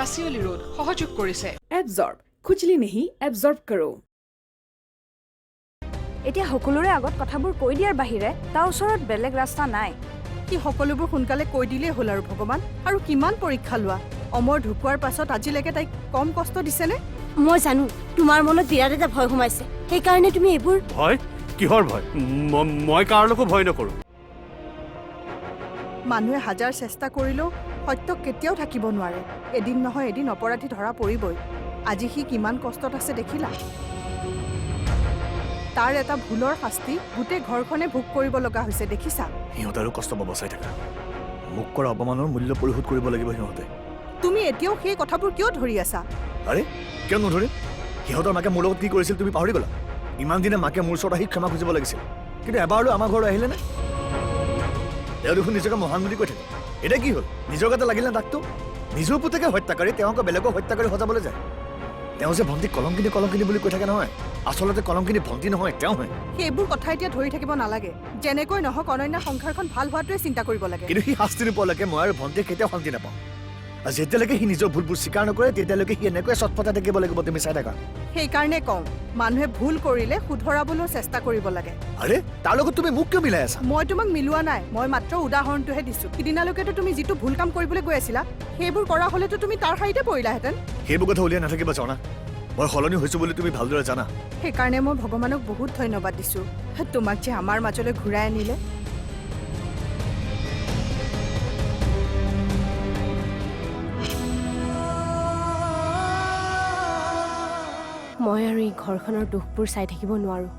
হাঁচিয়লি road সহযোগ কৰিছে। Absorb खुजली नहीं एब्जॉर्ब करो। এতিয়া সকলোৰে আগত কথাবোৰ কৈ দিয়াৰ বাহিৰে তাৰ ওচৰত বেলেগ ৰাস্তা নাই। কি সকলোবোৰ সোনকালে কৈ দিলেই হ'ল আৰু ভগৱান। আৰু কিমান পৰীক্ষা লোৱা। অমৰ ঢুকুৱাৰ পাছত আজিলৈকে তাইক কম কষ্ট দিছেনে? মই জানো তোমাৰ মনত বিৰাট এটা ভয় সোমাইছে, সেইকাৰণে তুমি এইবোৰ। ভয়? কিহৰ ভয়? মই কাৰোলৈকো ভয় নকৰোঁ। মানুহে হাজাৰ চেষ্টা কৰিলেও সত্য কেতিয়াও থাকিব নোৱাৰে। এদিন নহয় এদিন অপৰাধী ধৰা পৰিবই। আজি সি কিমান কষ্টত আছে দেখিলা? তাৰ এটা ভুলৰ শাস্তি গোটেই ঘৰখনে ভোগ কৰিব লগা হৈছে, দেখিছা? সিহঁত আৰু কষ্ট পাব চাই থাকা। মোক কৰা অপমানৰ মূল্য পৰিশোধ কৰিব লাগিব সিহঁতে। তুমি এতিয়াও সেই কথাবোৰ কিয় ধৰি আছা? আৰে কিয় নধৰিম? সিহঁতৰ মাকে মোৰ লগত কি কৰিছিল তুমি পাহৰি গলা? ইমান দিনে মাকে মোৰ ওচৰত আহি ক্ষমা খুজিব লাগিছিল, কিন্তু এবাৰলৈ আমাৰ ঘৰলৈ আহিলে নে? তেওঁ দেখোন নিজকে মহান বুলি কৈ থাকে। এতিয়া কি হ'ল? নিজৰ গাতে লাগিলে ডাকটো। নিজৰ পুতেকে হত্যাকাৰী, তেওঁক বেলেগক হত্যাকাৰী সজাবলৈ যায়। তেওঁ যে ভণ্টি কলংকিনী কলংকিনী বুলি কৈ থাকে নহয়, আচলতে কলংকিনী ভণ্টি নহয়, তেওঁ হয়। সেইবোৰ কথা এতিয়া ধৰি থাকিব নালাগে। যেনেকৈ নহওক অনন্যা সংসাৰখন ভাল হোৱাটোৱে চিন্তা কৰিব লাগে। কিন্তু সি শাস্তি নোপোৱালৈকে মই আৰু ভণ্টিয়ে কেতিয়াও শান্তি নাপাওঁ। আৰু যেতিয়ালৈকে সি নিজৰ ভুলবোৰ স্বীকাৰ নকৰে তেতিয়ালৈকে সি এনেকৈ চটফটাই থাকিব লাগিব। তুমি চাই থাকা। সেইকাৰণে কওঁ, মানুহে ভুল কৰিলে শুধৰাবলৈ চেষ্টা কৰিব লাগে। আৰে তাৰ লগত তুমি মোক কিয় মিলাই আছা? মই তোমাক মিলোৱা নাই, মই মাত্ৰ উদাহৰণটোহে দিছো। সিদিনালৈকেতো তুমি যিটো ভুল কাম কৰিবলৈ গৈ আছিলা সেইবোৰ কৰা হলেতো তুমি তাৰ শাৰীতে পৰিলাহেঁতেন। সেইবোৰ কথা উলিয়াই নাথাকিবা জানা। মই সলনি হৈছো বুলি তুমি ভালদৰে জানা। সেইকাৰণে মই ভগৱানক বহুত ধন্যবাদ দিছো, তোমাক যে আমাৰ মাজলৈ ঘূৰাই আনিলে। মই আৰু এই ঘৰখনৰ দুখবোৰ চাই থাকিব নোৱাৰোঁ।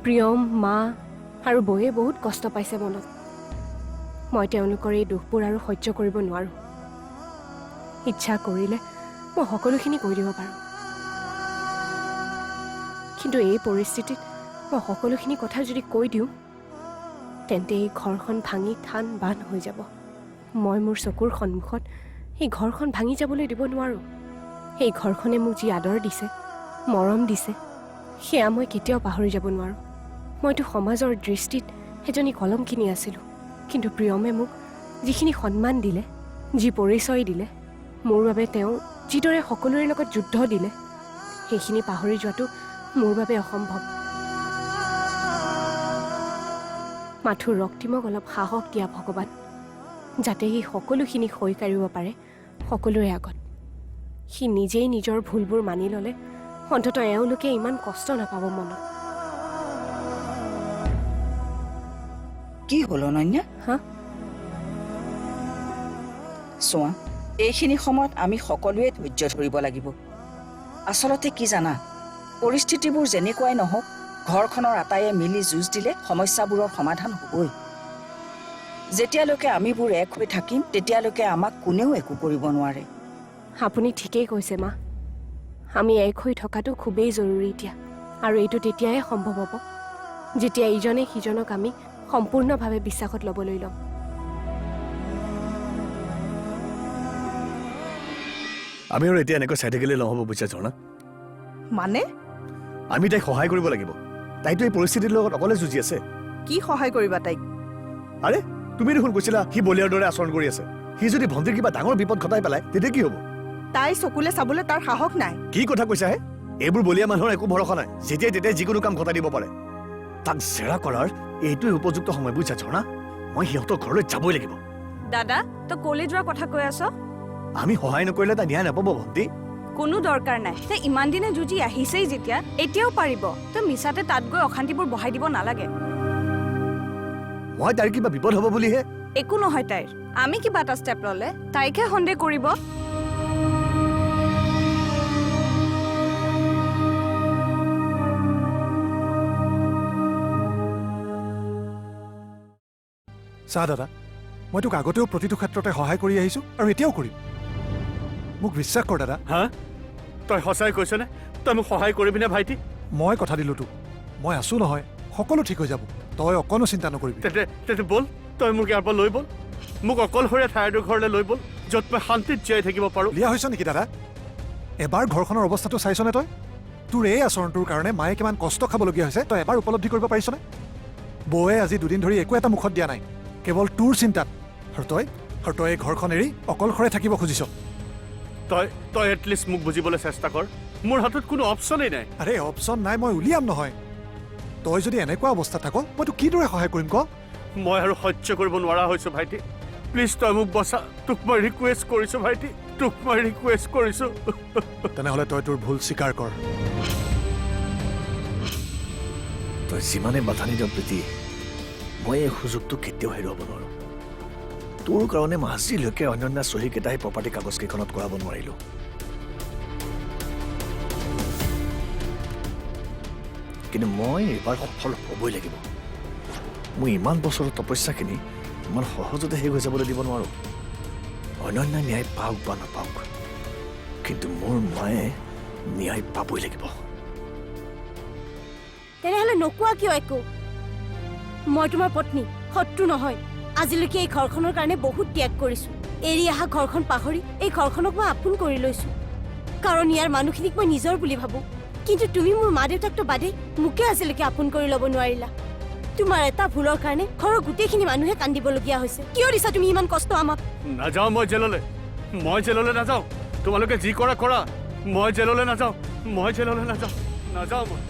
প্ৰিয়ম, মা আৰু বৌয়ে বহুত কষ্ট পাইছে মনত। মই তেওঁলোকৰ এই দুখবোৰ আৰু সহ্য কৰিব নোৱাৰোঁ। ইচ্ছা কৰিলে মই সকলোখিনি কৈ দিব পাৰোঁ, কিন্তু এই পৰিস্থিতিত মই সকলোখিনি কথা যদি কৈ দিওঁ তেন্তে এই ঘৰখন ভাঙি থান বান হৈ যাব। মই মোৰ চকুৰ সন্মুখত এই ঘৰখন ভাঙি যাবলৈ দিব নোৱাৰোঁ। এই ঘৰখনে মোক যি আদৰ দিছে, মৰম দিছে, সেয়া মই কেতিয়াও পাহৰি যাব নোৱাৰোঁ। মইতো সমাজৰ দৃষ্টিত এজনী কলংকিনী আছিলোঁ, কিন্তু প্ৰিয়মে মোক যিখিনি সন্মান দিলে, যি পৰিচয় দিলে, মোৰ বাবে তেওঁ যিদৰে সকলোৰে লগত যুদ্ধ দিলে, সেইখিনি পাহৰি যোৱাটো মোৰ বাবে অসম্ভৱ। মাথো ৰক্তিমক অলপ সাহস দিয়া ভগৱান, যাতে সি সকলোখিনি সৈ কাঢ়িব পাৰে সকলোৰে আগত। সি নিজেই নিজৰ ভুলবোৰ মানি ল'লে অন্ততঃ এওঁলোকে ইমান কষ্ট নাপাব মনত। কি হ'ল অনন্যা? হা? চোৱা, এইখিনি সময়ত আমি সকলোৱে ধৈৰ্য ধৰিব লাগিব। আচলতে কি জানা, পৰিস্থিতিবোৰ যেনেকুৱাই নহওক ঘৰখনৰ আটাইয়ে মিলি যুঁজ দিলে সমস্যাবোৰৰ সমাধান হ'বই। যেতিয়ালৈকে আমিবোৰ এক হৈ থাকিম তেতিয়ালৈকে আমাক কোনেও একো কৰিব নোৱাৰে। আপুনি ঠিকেই কৈছে মা। আমি এক হৈ থকাটো খুবেই জৰুৰী এতিয়া, আৰু এইটো তেতিয়াহে সম্ভৱ হ'ব যেতিয়া ইজনে সিজনক আমি সম্পূৰ্ণভাৱে বিশ্বাসত ল'বলৈ ল'ম। আমি আৰু এতিয়া এনেকৈ চাই থাকিলে নহ'ব বুজিছা ঝৰ্ণা। মানে আমি তাইক সহায় কৰিব লাগিব। তাইতো এই পৰিস্থিতিৰ লগত অকলে যুঁজি আছে। কি সহায় কৰিবা তাইক? আৰে তুমি দেখোন কৈছিলা সি বলিয়াৰ দৰে আচৰণ কৰি আছে। সি যদি ভণ্টিৰ কিবা ডাঙৰ বিপদ ঘটাই পেলাই তেতিয়া কি হ'ব? তাই চকুলে চাবলৈ তাৰ সাহস নাই। কি কথা কৈছা হে? এইবোৰ বলিয়া মানুহৰ একো ভৰসা নাই, যেতিয়াই তেতিয়াই যিকোনো কাম ঘটাই দিব পাৰে। তাক জেৰা কৰাৰ এইটোৱে উপযুক্ত সময় বুজিছা ঝৰ্ণা। মই সিহঁতৰ ঘৰলৈ যাবই লাগিব। দাদা, তই কলে যোৱাৰ কথা কৈ আছ? আমি সহায় নকৰিলে তাই ন্যায় নাপাব ভণ্টি। কোনো দৰকাৰ নাই। তই ইমান দিনে যুঁজি আহিছেই যেতিয়া এতিয়াও পাৰিব। তই মিছাতে তাত গৈ অশান্তিবোৰ বঢ়াই দিব নালাগে। মই তাইৰ কিবা বিপদ হ'ব বুলিহে। একো নহয় তাইৰ। আমি কিবা এটা ষ্টেপ ল'লে তাইকহে সন্দেহ কৰিব। চা দাদা, মই তোক আগতেও প্ৰতিটো ক্ষেত্ৰতে সহায় কৰি আহিছোঁ আৰু এতিয়াও কৰিম। মোক বিশ্বাস কৰ দাদা। হা? তই সঁচাই কৈছনে? তই মোক সহায় কৰিবিনে ভাইটি? মই কথা দিলোঁ তোক, মই আছোঁ নহয়, সকলো ঠিক হৈ যাব। তই অকণো চিন্তা নকৰিবি। তেন্তে ব'ল, তই মোক ইয়াৰ পৰা লৈ ব'ল। মোক অকলশৰীয়া ঠাইটোৰ ঘৰলৈ লৈ ব'ল, য'ত মই শান্তিত জীয়াই থাকিব পাৰোঁ। লিয়া হৈছ নেকি দাদা? এবাৰ ঘৰখনৰ অৱস্থাটো চাইছনে তই? তোৰ এই আচৰণটোৰ কাৰণে মায়ে কিমান কষ্ট খাবলগীয়া হৈছে তই এবাৰ উপলব্ধি কৰিব পাৰিছনে? বৌয়ে আজি দুদিন ধৰি একো এটা মুখত দিয়া নাই, কেৱল তোৰ চিন্তাত। আৰু তই এই ঘৰখন এৰি অকলশৰে থাকিব খুজিছ। তই এটলিষ্ট মোক বুজিবলৈ চেষ্টা কৰ মোৰ হাতত কোনো অপশ্যনেই নাই আৰে অপশ্যন নাই, মই উলিয়াম নহয়। তই যদি এনেকুৱা অৱস্থাত থাক মই তোক কিদৰে সহায় কৰিম ক? মই আৰু সহ্য কৰিব নোৱাৰা হৈছোঁ ভাইটি প্লিজ তই মোক বচা তোক মই ৰিকুৱেষ্ট কৰিছোঁ ভাইটি তোক মই ৰিকুৱেষ্ট কৰিছোঁ তেনেহ'লে তই তোৰ ভুল স্বীকাৰ কৰ। তই যিমানে বাধা নিদিয় প্ৰীতি, মই এই সুযোগটো কেতিয়াও হেৰুৱাব নোৱাৰোঁ। তোৰ কাৰণে মই আজিলৈকে অন্যান্য চহীকেইটাই প্ৰপাৰ্টি কাগজকেইখনত কৰাব নোৱাৰিলোঁ। কিন্তু মই এইবাৰ সফল হ'বই লাগিব। মোৰ ইমান বছৰৰ তপস্যাখিনি ইমান সহজতে শেষ হৈ যাবলৈ দিব নোৱাৰোঁ। অন্যান্য ন্যায় পাওক বা নাপাওক, কিন্তু মোৰ মায়ে ন্যায় পাবই লাগিব। তেনেহ'লে নোকোৱা কিয় একো? মই তোমাৰ পত্নী, শত্ৰু নহয়। আজিলৈকে এই ঘৰখনৰ কাৰণে বহুত ত্যাগ কৰিছোঁ। এৰি অহা ঘৰখন পাহৰি এই ঘৰখনক মই আপোন কৰি লৈছোঁ, কাৰণ ইয়াৰ মানুহখিনিক মই নিজৰ বুলি ভাবোঁ। কিন্তু তুমি মোৰ মা দেউতাকটো বাদে মোকে আজিলৈকে আপোন কৰি ল'ব নোৱাৰিলা। তোমাৰ এটা ভুলৰ কাৰণে ঘৰৰ গোটেইখিনি মানুহে কান্দিবলগীয়া হৈছে। কিয় দিছা তুমি ইমান কষ্ট আমাক? নাযাওঁ মই জেললৈ নাযাওঁ। তোমালোকে যি কৰা কৰা, মই জেললৈ নাযাওঁ নাযাওঁ মই।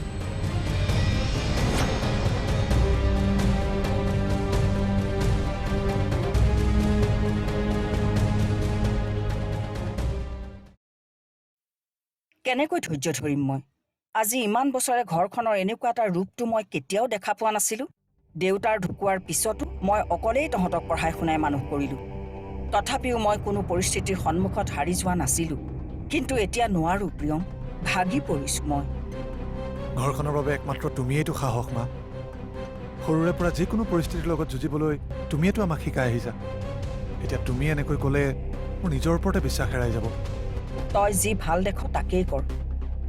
কেনেকৈ ধৈৰ্য ধৰিম মই? আজি ইমান বছৰে ঘৰখনৰ এনেকুৱা এটা ৰূপটো মই কেতিয়াও দেখা পোৱা নাছিলোঁ। দেউতাৰ ঢুকুৱাৰ পিছতো মই অকলেই তহঁতক পঢ়াই শুনাই মানুহ কৰিলোঁ। তথাপিও মই কোনো পৰিস্থিতিৰ সন্মুখত হাৰি যোৱা নাছিলোঁ। কিন্তু এতিয়া নোৱাৰোঁ প্ৰিয়ম, ভাগি পৰিছোঁ মই। ঘৰখনৰ বাবে একমাত্ৰ তুমিয়েইতো সাহস মা। সৰুৰে পৰা যিকোনো পৰিস্থিতিৰ লগত যুঁজিবলৈ তুমিয়েতো আমাক শিকাই আহিছা। এতিয়া তুমি এনেকৈ ক'লে মোৰ নিজৰ ওপৰতে বিশ্বাস হেৰাই যাব। তই যি ভাল দেখ তাকেই কৰ।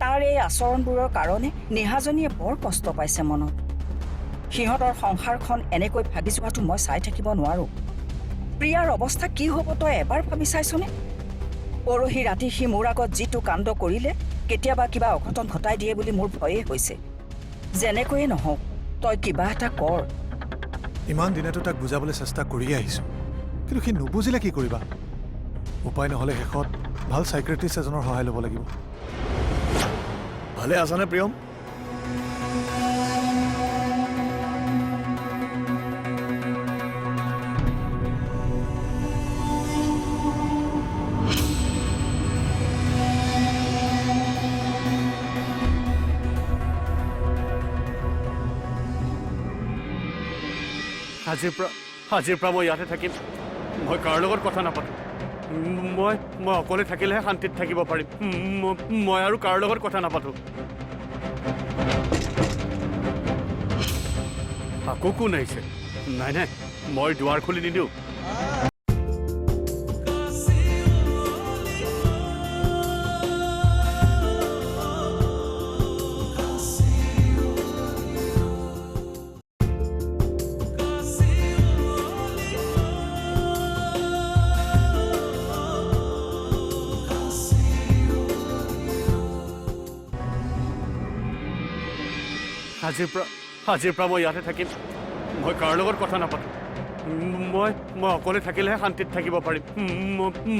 তাৰ এই আচৰণবোৰৰ কাৰণে নিহাজনীয়ে বৰ কষ্ট পাইছে মনত। সিহঁতৰ সংসাৰখন এনেকৈ ভাগি যোৱাটো মই চাই থাকিব নোৱাৰোঁ। প্ৰিয়াৰ অৱস্থা কি হ'ব তই এবাৰ ভাবি চাইছনে? পৰহি ৰাতি সি মোৰ আগত যিটো কাণ্ড কৰিলে, কেতিয়াবা কিবা অঘটন ঘটাই দিয়ে বুলি মোৰ ভয়েই হৈছে। যেনেকৈয়ে নহওক তই কিবা এটা কৰ। ইমান দিনেতো তাক বুজাবলৈ চেষ্টা কৰিয়ে আহিছোঁ, কিন্তু সি নুবুজিলে কি কৰিবা? উপায় নহ'লে শেষত ভাল চাইক্ৰেটিষ্ট এজনৰ সহায় ল'ব লাগিব। ভালে আছানে প্ৰিয়ম? আজিৰ পৰা মই ইয়াতে থাকিম। মই কাৰো লগত কথা নাপাতো। মই অকলে থাকিলেহে শান্তিত থাকিব পাৰিম। মই আৰু কাৰো লগত কথা নাপাতো। আকৌ কোন আহিছে? নাই মই দুৱাৰ খুলি নিদিওঁ। আজিৰ পৰা মই ইয়াতে থাকিম। মই কাৰো লগত কথা নাপাতো। মই অকলে থাকিলেহে শান্তিত থাকিব পাৰিম।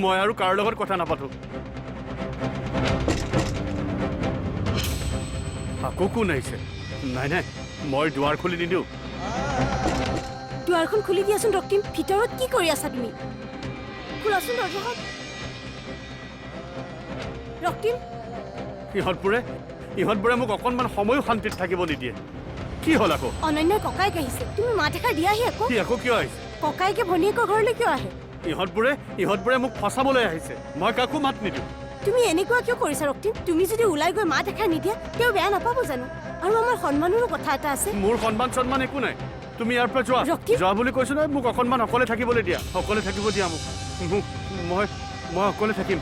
মই আৰু কাৰো লগত কথা নাপাতো। আকৌ কোন আহিছে? নাই মই দুৱাৰ খুলি নিদিওঁ। দুৱাৰখন খুলি দিয়াচোন ৰক্তিম। ভিতৰত কি কৰি আছা তুমি? খোলাচোন দৰজাখন। ৰক্তিম, ইহঁতবোৰে মোক অকণমান সময়ো শান্তিত থাকিব নিদিয়ে। কি হ'ল আকৌ? অনন্যাৰ ককাইক আহিছে। তুমি মাত এষাৰ দিয়াহি আকৌ। সি আকৌ কিয় আহিছে? ককাইকে ভনীয়েকৰ ঘৰলৈ কিয় আহে? ইহঁতবোৰে মোক ফচাবলৈ আহিছে। মই কাকো মাত নিদিওঁ। তুমি এনেকুৱা কিয় কৰিছা ৰক্তিম? তুমি যদি ওলাই গৈ মাত এষাৰ নিদিয়া তেওঁ বেয়া নাপাব জানো? আৰু আমাৰ সন্মানৰো কথা এটা আছে। মোৰ সন্মান একো নাই। তুমি ইয়াৰ পৰা যোৱা। যোৱা বুলি কৈছো নহয়। মোক অকণমান অকলে থাকিবলৈ দিয়া। অকলে থাকিব দিয়া মোক। মই অকলে থাকিম।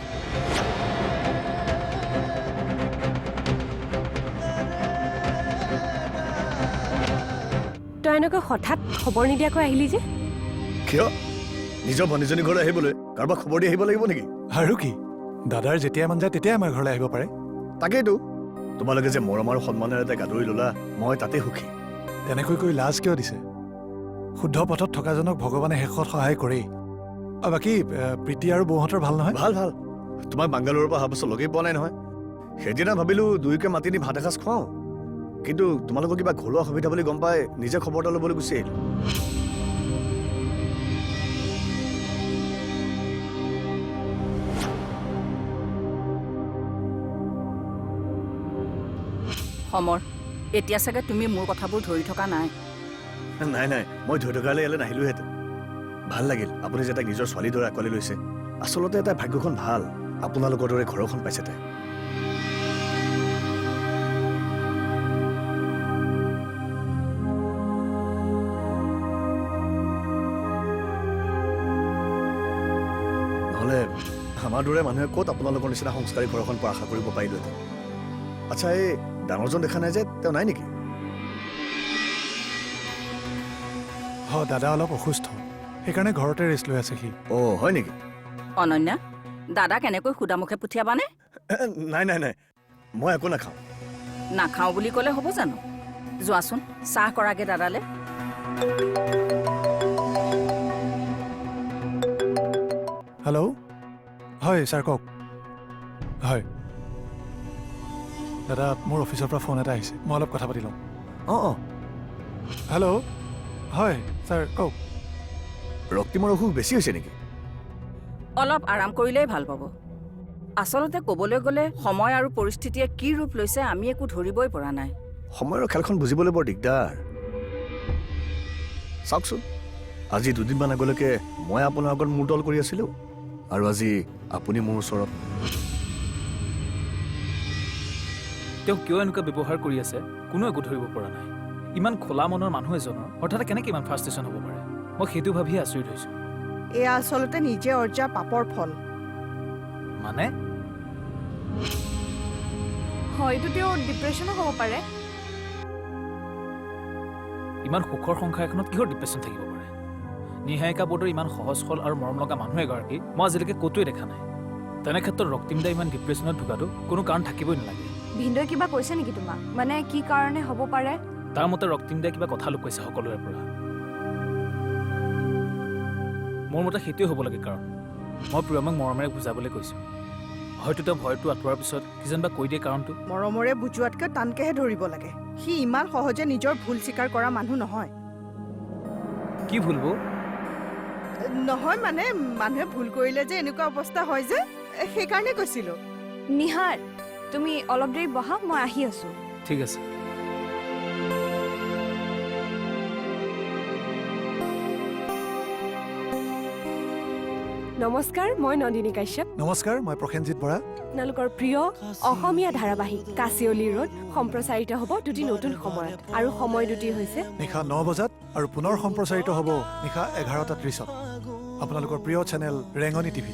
তই এনেকৈ হঠাৎ খবৰ নিদিয়াকৈ আহিলি যে? কিয়? নিজৰ ভনীজনী ঘৰলৈ আহিবলৈ কাৰোবাক খবৰ দি আহিব লাগিব নেকি? আৰু কি, দাদাৰ যেতিয়াই মন যায় তেতিয়াই আমাৰ ঘৰলৈ আহিব পাৰে। তাকেইতো, তোমালোকে যে মৰম আৰু সন্মানেৰে তাইক আদৰি ল'লা, মই তাতে সুখী। এনেকৈ কৈ লাজ কিয় দিছে? শুদ্ধ পথত থকাজনক ভগৱানে শেষত সহায় কৰেই। বাকী প্ৰীতি আৰু বৌহঁতৰ ভাল নহয়? ভাল তোমাক বাংগালোৰৰ পৰা অহাৰ পাছত লগেই পোৱা নাই নহয়। সেইদিনা ভাবিলোঁ দুয়োকে মাতি নি ভাত এসাঁজ খুৱাওঁ, কিন্তু তোমালোকৰ কিবা ঘৰুৱা সুবিধা বুলি গম পাই নিজে খবৰ এটা ল'বলৈ গুচি আহিলোঁ। সমৰ, এতিয়া চাগে তুমি মোৰ কথাবোৰ ধৰি থকা নাই। নাই নাই, মই ধৰি থকালৈ ইয়ালৈ নাহিলোহেঁতেন। ভাল লাগিল আপুনি যে তাইক নিজৰ ছোৱালীৰ দৰে আঁকোৱালি লৈছে। আচলতে তাই ভাগ্যখন ভাল, আপোনালোকৰ দৰে ঘৰ এখন পাইছে তাই। নহ'লে আমাৰ দৰে মানুহে ক'ত আপোনালোকৰ নিচিনা সংস্কাৰী ঘৰ এখন পোৱা আশা কৰিব পাৰিলোহেঁতেন। আচ্ছা, এই ডাঙৰজন দেখা নাই যে, তেওঁ নাই নেকি? দাদা অলপ অসুস্থ, সেইকাৰণে ঘৰতে ৰেষ্ট লৈ আছে সি। অ' হয় নেকি? অনন্যা, দাদা কেনেকৈ সুদামুখে পঠিয়াবানে? নাই নাই নাই, মই একো নাখাওঁ। নাখাওঁ বুলি ক'লে হ'ব জানো? যোৱাচোন, চাহ কৰাগে দাদালে। হেল্ল', হয় ছাৰ কওক। হয় দাদা, মোৰ অফিচৰ পৰা ফোন এটা আহিছে, মই অলপ কথা পাতি লওঁ। অঁ, হেল্ল', হয় ছাৰ কওক। ৰক্তিমৰ অসুখ বেছি হৈছে নেকি? অলপ আৰাম কৰিলেই ভাল পাব। আচলতে ক'বলৈ গ'লে সময় আৰু পৰিস্থিতিয়ে কি ৰূপ লৈছে আমি একো ধৰিবই পৰা নাই। সময়ৰ খেলখন বুজিবলৈ বৰ দিগদাৰ। চাওকচোন, আজি দুদিনমান আগলৈকে মই আপোনাৰ আগত মূৰ তল কৰি আছিলোঁ, আৰু আজি আপুনি মোৰ ওচৰত। তেওঁ কিয় এনেকুৱা ব্যৱহাৰ কৰি আছে কোনো একো ধৰিব পৰা নাই। ইমান খোলা মনৰ মানুহ এজনৰ হঠাতে কেনেকৈ ইমান ফ্ৰাষ্ট্ৰেশ্যন হ'ব পাৰে, মই সেইটো ভাবিয়ে আচৰিত হৈছোঁ। এয়া আচলতে নিজে অৰ্জা পাপৰ ফল। মানে হয়তো তেওঁ ডিপ্ৰেশ্যনো হ'ব পাৰে। ইমান সুখৰ সংসাৰ এখনত কিহৰ ডিপ্ৰেশ্যন থাকিব পাৰে? নিহাৰিকা বৰ্ডৰ ইমান সহজ সৰল আৰু মৰম লগা মানুহ এগৰাকী মই আজিলৈকে ক'তোৱে দেখা নাই। তেনে ক্ষেত্ৰত ৰক্তিমদা ইমান ডিপ্ৰেশ্যনত ঢুকাটো কোনো কাৰণ থাকিবই নালাগে। ভিনদৈ কিবা কৈছে নেকি তোমাক? মানে কি কাৰণে হ'ব পাৰে? তাৰ মতে ৰক্তিমদাই কিবা কথা লুকুৱাইছে সকলোৰে পৰা। মোৰ মতে সেইটোৱে হ'ব লাগে কাৰণ মই প্ৰিয়মক মৰমেৰে বুজাবলৈ কৈছোঁ। হয়তো তেওঁ ভয়টো আঁতৰোৱাৰ পিছত কিজানিবা কৈ দিয়ে কাৰণটো। মৰমৰে বুজোৱাতকৈ টানকেহে ধৰিব লাগে। সি ইমান সহজে নিজৰ ভুল স্বীকাৰ কৰা মানুহ নহয়। কি ভুল বৌ? নহয় মানে মানুহে ভুল কৰিলে যে এনেকুৱা অৱস্থা হয় যে, সেইকাৰণে কৈছিলোঁ। নিহাৰ, তুমি অলপ দেৰি বহা, মই আহি আছোঁ। ঠিক আছে। নমস্কাৰ, মই নন্দিনী কাশ্যপ। নমস্কাৰ, মই প্ৰসেনজিৎ বৰা। আপোনালোকৰ প্ৰিয় অসমীয়া ধাৰাবাহিক কাচিয়লি ৰোড সম্প্ৰচাৰিত হ'ব দুটি নতুন সময়ত, আৰু সময় দুটি হৈছে নিশা 9 বজাত আৰু পুনৰ সম্প্ৰচাৰিত হ'ব নিশা 11:30ত আপোনালোকৰ প্ৰিয় চেনেল ৰেঙনি টিভি।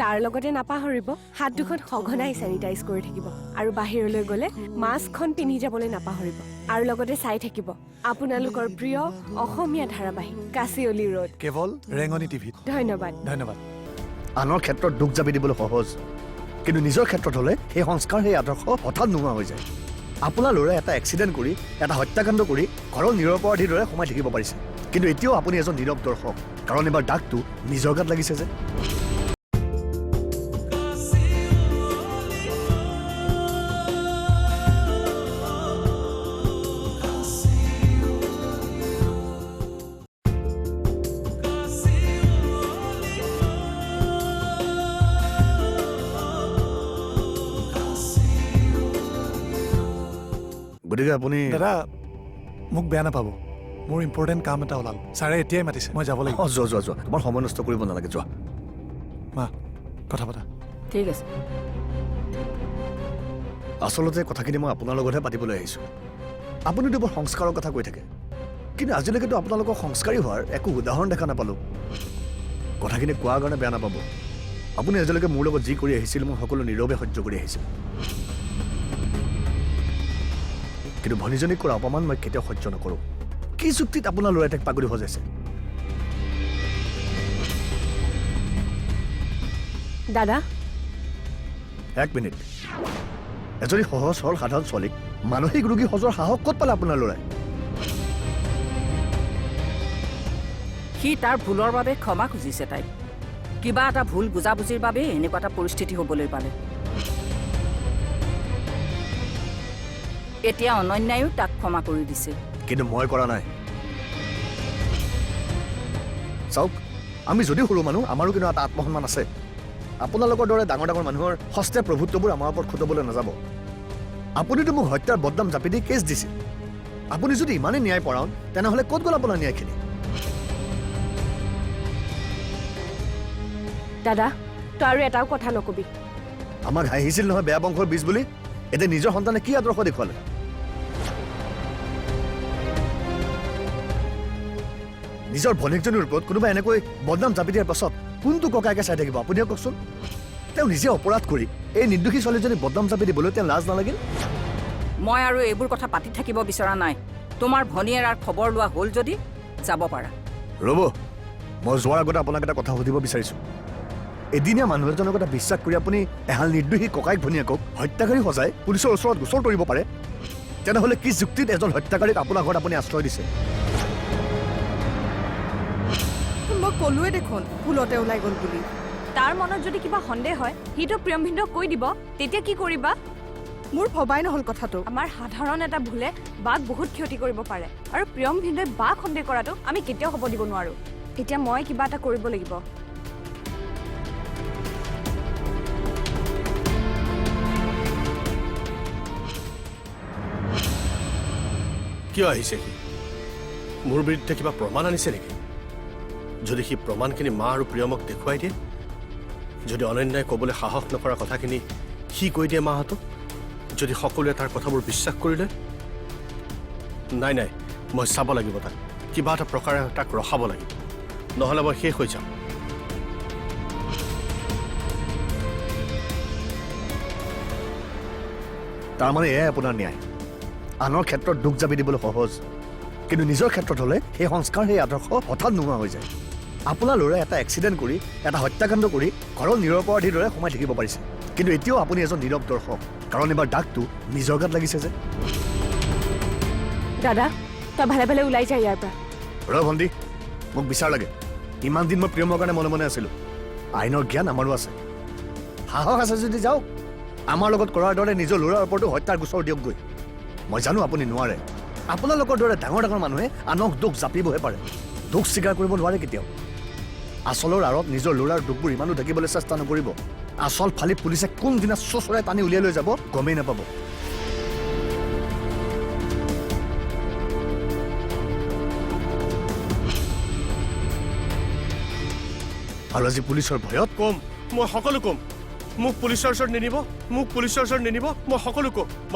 তাৰ লগতে নাপাহৰিব হাত দুখন সঘনাই চেনিটাইজ কৰি থাকিব, আৰু বাহিৰলৈ গ'লে মাস্কখন পিন্ধি যাবলৈ নাপাহৰিব, আৰু লগতে চাই থাকিব আপোনালোকৰ প্ৰিয় অসমীয়া ধাৰাবাহিক কাচিয়লি ৰোড, কেৱল ৰেঙনি টিভিত। ধন্যবাদ। ধন্যবাদ। আনৰ ক্ষেত্ৰত দুখ জাপি দিবলৈ সহজ, কিন্তু নিজৰ ক্ষেত্ৰত হ'লে সেই সংস্কাৰ, সেই আদৰ্শ হঠাৎ নোহোৱা হৈ যায়। আপোনাৰ ল'ৰাই এটা এক্সিডেণ্ট কৰি, এটা হত্যাকাণ্ড কৰি ঘৰৰ নিৰপৰাধীৰ দৰে সোমাই থাকিব পাৰিছে, কিন্তু এতিয়াও আপুনি এজন নীৰৱ দৰ্শক, কাৰণ এবাৰ দাগটো নিজৰ গাত লাগিছে যে। গতিকে আপুনি দাদা মোক বেয়া নাপাব, মোৰ ইম্পৰ্টেণ্ট কাম এটা ওলাল, ছাৰে এতিয়াই মাতিছে, মই যাব লাগিব। যোৱা যোৱা যোৱা, তোমাৰ সময় নষ্ট কৰিব নালাগে, যোৱা। মা, কথা পতা। ঠিক আছে। আচলতে কথাখিনি মই আপোনাৰ লগতহে পাতিবলৈ আহিছোঁ। আপুনিতো বৰ সংস্কাৰৰ কথা কৈ থাকে, কিন্তু আজিলৈকেতো আপোনালোকৰ সংস্কাৰী হোৱাৰ একো উদাহৰণ দেখা নাপালোঁ। কথাখিনি কোৱাৰ কাৰণে বেয়া নাপাব। আপুনি আজিলৈকে মোৰ লগত যি কৰি আহিছিল, মই সকলো নীৰৱে সহ্য কৰি আহিছিল, কিন্তু ভনীজনীক কৰা অপমান মই কেতিয়াও সহ্য নকৰোঁ। কি যুক্তিত আপোনাৰ ল'ৰাই তাইক পাগলী সজাইছে? দাদা, এক মিনিট, এজনী সহজ সৰল সাধাৰণ ছোৱালীক মানসিক ৰোগী সজোৱাৰ সাহস ক'ত পালে আপোনাৰ ল'ৰাই? সি তাৰ ভুলৰ বাবে ক্ষমা খুজিছে তাইক। কিবা এটা ভুল বুজাবুজিৰ বাবে এনেকুৱা এটা পৰিস্থিতি হ'বলৈ পালে এতিয়া অনন্যায়ো তাক ক্ষমা কৰি দিছে কিন্তু মই কৰা নাই চাওক আমি যদিও সৰু মানুহ আমাৰো কিন্তু এটা আত্মসন্মান আছে আপোনালোকৰ দৰে ডাঙৰ ডাঙৰ মানুহৰ হস্তে প্ৰভুত্ববোৰ আমাৰ ওপৰত খুটাবলৈ নাযাব আপুনিতো মোক হত্যাৰ বদনাম জাপি দি কেছ দিছিল আপুনি যদি ইমানেই ন্যায় পৰায়ণ তেনেহ'লে ক'ত গ'ল আপোনাৰ ন্যায়খিনি দাদা তই আৰু এটাও কথা নকবি আমাক হাঁহিছিল নহয় বেয়া বংশৰ বীজ বুলি এতিয়া নিজৰ সন্তানে কি আদৰ্শ দেখুৱালে নিজৰ ভনীকজনীৰ ওপৰত কোনোবা এনেকৈ বদনাম জাপি দিয়াৰ পাছত কোনটো ককায়েকে চাই থাকিব আপুনিও কওকচোন তেওঁ নিজে অপৰাধ কৰি এই নিৰ্দোষী ছোৱালীজনী বদনাম জাপি দিবলৈ তেওঁ লাজ নালাগিল মই আৰু এইবোৰ কথা পাতি থাকিব বিচৰা নাই তোমাৰ ভনীয়েৰাৰ খবৰ লোৱা হ'ল যদি যাব পাৰা ৰ'ব মই যোৱাৰ আগতে আপোনাক এটা কথা সুধিব বিচাৰিছোঁ এদিনীয়া মানুহ এজনক এটা বিশ্বাস কৰি আপুনি এহাল নিৰ্দোষী ককায়েক ভনীয়েকক হত্যাকাৰী সজাই পুলিচৰ ওচৰত গোচৰ তৰিব পাৰে তেনেহ'লে কি যুক্তিত এজন হত্যাকাৰীক আপোনাৰ ঘৰত আপুনি আশ্ৰয় দিছে মই ক'লোৱে দেখোন ভুলতে ওলাই গ'ল বুলি তাৰ মনত যদি কিবা সন্দেহ হয় সিটো প্ৰিয়ম ভিন্দক কৈ দিব তেতিয়া কি কৰিবা মোৰ ভবাই নহ'ল কথাটো আমাৰ সাধাৰণ এটা ভুলে বাক বহুত ক্ষতি কৰিব পাৰে আৰু প্ৰিয়ম ভিন্দই বাক সন্দেহ কৰাটো আমি কেতিয়াও হ'ব দিব নোৱাৰো এতিয়া মই কিবা এটা কৰিব লাগিব কিয় আহিছে সি মোৰ বিৰুদ্ধে কিবা প্ৰমাণ আনিছে নেকি যদি সি প্ৰমাণখিনি মা আৰু প্ৰিয়মক দেখুৱাই দিয়ে যদি অনন্যাই ক'বলৈ সাহস নকৰা কথাখিনি সি কৈ দিয়ে মাহঁতক যদি সকলোৱে তাৰ কথাবোৰ বিশ্বাস কৰিলে নাই নাই মই চাব লাগিব তাক কিবা এটা প্ৰকাৰে তাক ৰখাব লাগিব নহ'লে মই শেষ হৈ যাম তাৰমানে এয়াই আপোনাৰ ন্যায় আনৰ ক্ষেত্ৰত দুখ জাপি দিবলৈ সহজ কিন্তু নিজৰ ক্ষেত্ৰত হ'লে সেই সংস্কাৰ সেই আদৰ্শ হঠাৎ নোহোৱা হৈ যায় আপোনাৰ ল'ৰাই এটা এক্সিডেণ্ট কৰি এটা হত্যাকাণ্ড কৰি ঘৰৰ নিৰপৰাধীৰ দৰে সোমাই থাকিব পাৰিছে কিন্তু এতিয়াও আপুনি এজন নীৰৱ দৰ্শক কাৰণ এইবাৰ দাগটো নিজৰ গাত লাগিছে যে দাদা তই ভালে ভালে ওলাই যা ইয়াৰ পৰা ৰ ভণ্টি মোক বিচাৰ লাগে ইমান দিন মই প্ৰিয়মৰ কাৰণে মনে মনে আছিলোঁ আইনৰ জ্ঞান আমাৰো আছে সাহস আছে যদি যাওক আমাৰ লগত কৰাৰ দৰে নিজৰ ল'ৰাৰ ওপৰতো হত্যাৰ গোচৰ দিয়কগৈ মই জানো আপুনি নোৱাৰে আপোনালোকৰ দৰে ডাঙৰ ডাঙৰ মানুহে আনক দুখ জাপিবহে পাৰে দুখ স্বীকাৰ কৰিব নোৱাৰে কেতিয়াও আচলৰ আঁৰত নিজৰ ল'ৰাৰ দুখবোৰ ইমানো ঢাকিবলৈ চেষ্টা নকৰিব আচল ফালি পুলিচে কোনদিনা চোচৰাই টানি উলিয়াই লৈ যাব গমেই নাপাব আৰু আজি পুলিচৰ ভয়ত কম মই সকলো কম মোক পুলিচৰ ওচৰত নিনিব মোক পুলিচৰ ওচৰত নিনিব মই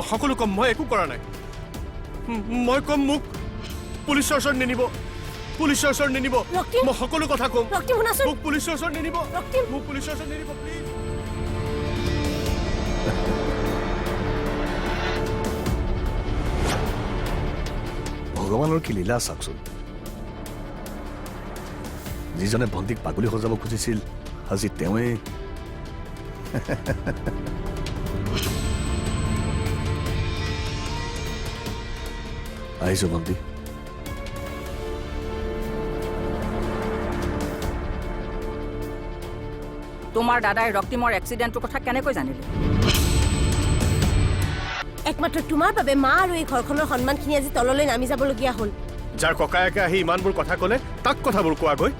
সকলো কম মই একো কৰা নাই মই কম মোক পুলিচৰ ওচৰত নিনিব পুলিচৰ ওচৰত নিনিব মই সকলো কথা কম মোক পুলিচৰ ওচৰত নিনিব মোক পুলিচৰ ওচৰত নিনিব প্লিজ ভগৱানৰ কি লীলা চাওকচোন যিজনে ভণ্টিক পাগলী সজাব খুজিছিল আজি তেওঁৱে আহিছো ভণ্টি তোমাৰ দাদাই ৰক্তিমৰ এক্সিডেণ্টৰ কথা কেনেকৈ জানিলে একমাত্ৰ তোমাৰ বাবে মা আৰু এই ঘৰখনৰ সন্মানখিনি আজি তললৈ নামি যাবলগীয়া হ'ল যাৰ ককায়েকে আহি ইমানবোৰ কথা ক'লে তাক কথাবোৰ কোৱাগৈ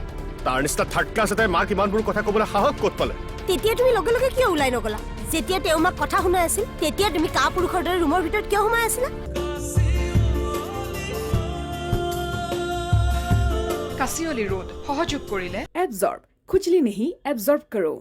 তাৰ নিচিনা থাৰ্ড ক্লাছ এটাই মাক ইমানবোৰ কথা ক'বলৈ সাহস ক'ত পালে তেতিয়া তুমি লগে লগে কিয় ওলাই নগলা যেতিয়া তেওঁ মাক কথা শুনাই আছিল তেতিয়া তুমি কা পুৰুষৰ দৰে ৰুমৰ ভিতৰত কিয় সোমাই আছিলা কাছিয়লি ৰোড সহযোগ কৰিলে एब्जॉर्ब खुजली नहीं एब्जॉर्ब करो